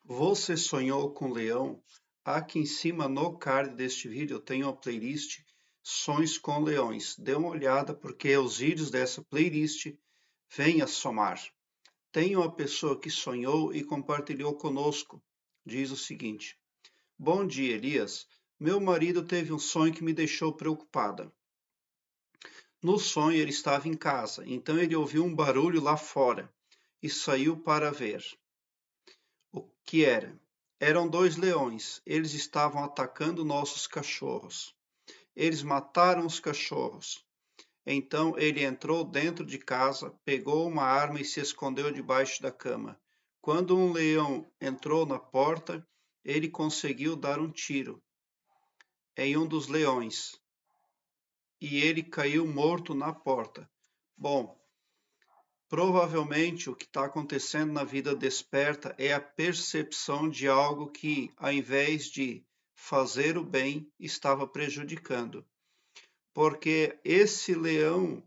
Você sonhou com leão? Aqui em cima no card deste vídeo eu tenho uma playlist Sonhos com Leões. Dê uma olhada porque os vídeos dessa playlist vêm a somar. Tem uma pessoa que sonhou e compartilhou conosco. Diz o seguinte: Bom dia, Elias. Meu marido teve um sonho que me deixou preocupada. No sonho ele estava em casa, então ele ouviu um barulho lá fora e saiu para ver. O que era? Eram dois leões. Eles estavam atacando nossos cachorros. Eles mataram os cachorros. Então ele entrou dentro de casa, pegou uma arma e se escondeu debaixo da cama. Quando um leão entrou na porta, ele conseguiu dar um tiro em um dos leões e ele caiu morto na porta. Bom, provavelmente o que está acontecendo na vida desperta é a percepção de algo que, ao invés de fazer o bem, estava prejudicando. Porque esse leão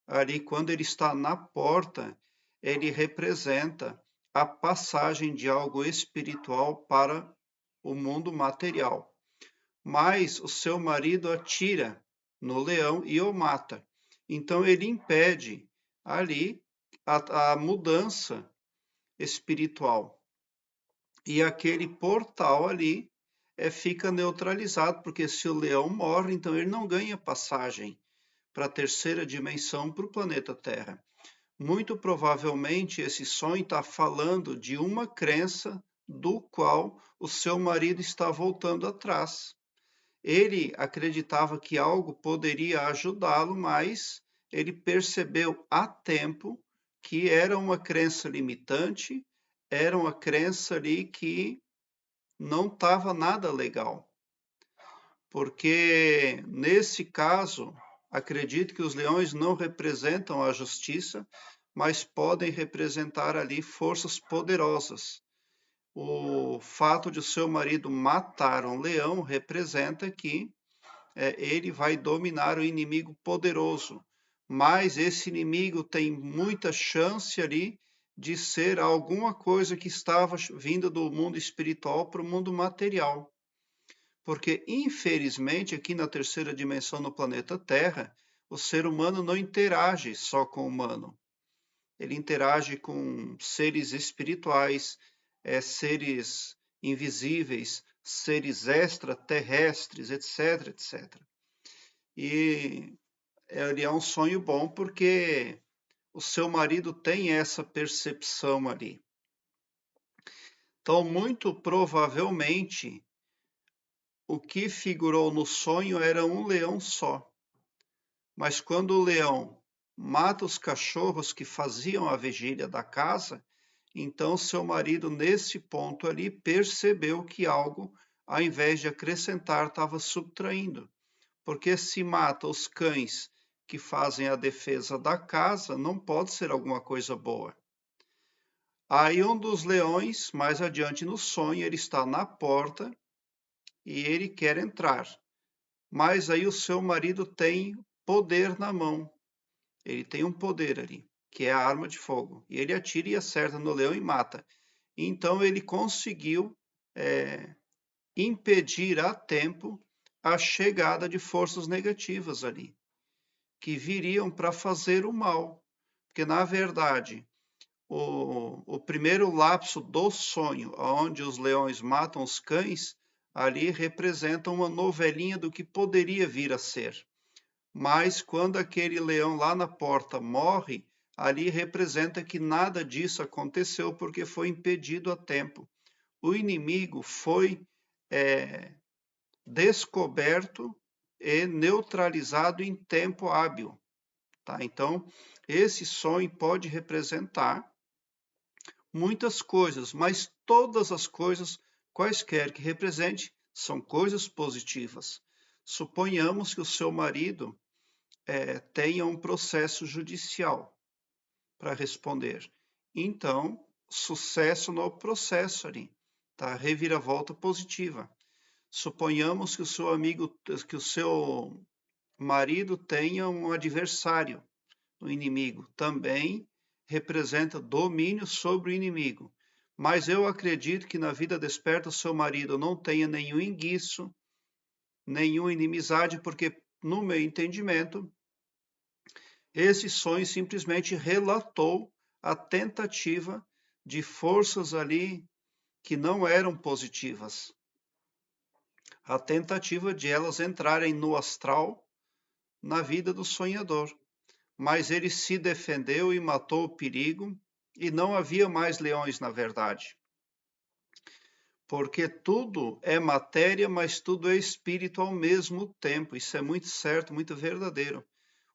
ali, quando ele está na porta, ele representa a passagem de algo espiritual para o mundo material. Mas o seu marido atira no leão e o mata. Então ele impede ali a mudança espiritual. E aquele portal ali fica neutralizado, porque se o leão morre, então ele não ganha passagem para a terceira dimensão, para o planeta Terra. Muito provavelmente esse sonho está falando de uma crença do qual o seu marido está voltando atrás. Ele acreditava que algo poderia ajudá-lo, mas ele percebeu a tempo que era uma crença limitante, era uma crença ali que não estava nada legal. Porque, nesse caso, acredito que os leões não representam a justiça, mas podem representar ali forças poderosas. O fato de o seu marido matar um leão representa que ele vai dominar o inimigo poderoso. Mas esse inimigo tem muita chance ali de ser alguma coisa que estava vindo do mundo espiritual para o mundo material. Porque, infelizmente, aqui na terceira dimensão no planeta Terra, o ser humano não interage só com o humano. Ele interage com seres espirituais, seres invisíveis, seres extraterrestres, etc, etc. E ele é um sonho bom porque o seu marido tem essa percepção ali. Então, muito provavelmente, o que figurou no sonho era um leão só. Mas quando o leão mata os cachorros que faziam a vigília da casa, então seu marido, nesse ponto ali, percebeu que algo, ao invés de acrescentar, estava subtraindo. Porque se mata os cães que fazem a defesa da casa, não pode ser alguma coisa boa. Aí um dos leões, mais adiante no sonho, ele está na porta e ele quer entrar. Mas aí o seu marido tem poder na mão. Ele tem um poder ali, que é a arma de fogo. E ele atira e acerta no leão e mata. Então ele conseguiu impedir a tempo a chegada de forças negativas ali, que viriam para fazer o mal. Porque, na verdade, o primeiro lapso do sonho, onde os leões matam os cães, ali representa uma novelinha do que poderia vir a ser. Mas quando aquele leão lá na porta morre, ali representa que nada disso aconteceu porque foi impedido a tempo. O inimigo foi descoberto e neutralizado em tempo hábil. Tá? Então, esse sonho pode representar muitas coisas, mas todas as coisas, quaisquer que represente, são coisas positivas. Suponhamos que o seu marido tenha um processo judicial para responder. Então, sucesso no processo ali, tá? Reviravolta positiva. Suponhamos que o seu amigo, que o seu marido tenha um adversário, um inimigo. Também representa domínio sobre o inimigo. Mas eu acredito que na vida desperta o seu marido não tenha nenhum enguiço, nenhuma inimizade, porque, no meu entendimento, esse sonho simplesmente relatou a tentativa de forças ali que não eram positivas. A tentativa de elas entrarem no astral na vida do sonhador. Mas ele se defendeu e matou o perigo, e não havia mais leões, na verdade. Porque tudo é matéria, mas tudo é espírito ao mesmo tempo. Isso é muito certo, muito verdadeiro.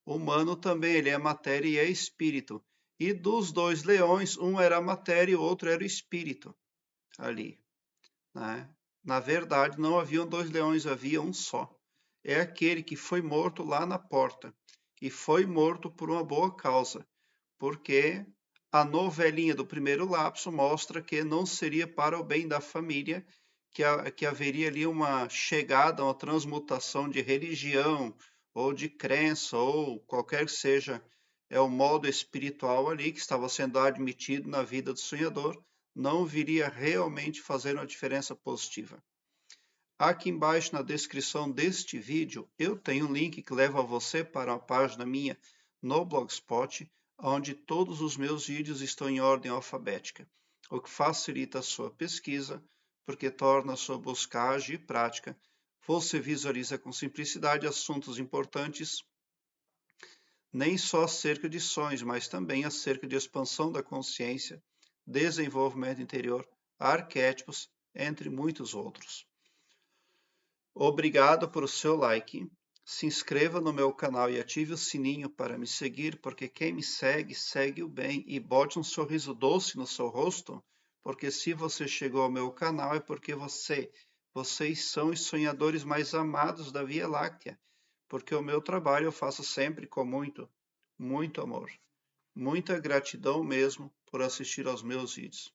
O humano também, ele é matéria e é espírito. E dos dois leões, um era a matéria e o outro era o espírito ali, né? Na verdade, não haviam dois leões, havia um só. É aquele que foi morto lá na porta. E foi morto por uma boa causa, porque a novelinha do primeiro lapso mostra que não seria para o bem da família, que haveria ali uma chegada, uma transmutação de religião, ou de crença, ou qualquer que seja o modo espiritual ali que estava sendo admitido na vida do sonhador, não viria realmente fazer uma diferença positiva. Aqui embaixo na descrição deste vídeo eu tenho um link que leva você para uma página minha no Blogspot, onde todos os meus vídeos estão em ordem alfabética, o que facilita a sua pesquisa, porque torna a sua buscagem e prática. Você visualiza com simplicidade assuntos importantes, nem só acerca de sonhos, mas também acerca de expansão da consciência, desenvolvimento interior, arquétipos, entre muitos outros. Obrigado por o seu like. Se inscreva no meu canal e ative o sininho para me seguir, porque quem me segue, segue o bem. E bote um sorriso doce no seu rosto, porque se você chegou ao meu canal é porque vocês são os sonhadores mais amados da Via Láctea. Porque o meu trabalho eu faço sempre com muito, muito amor. Muita gratidão mesmo por assistir aos meus vídeos.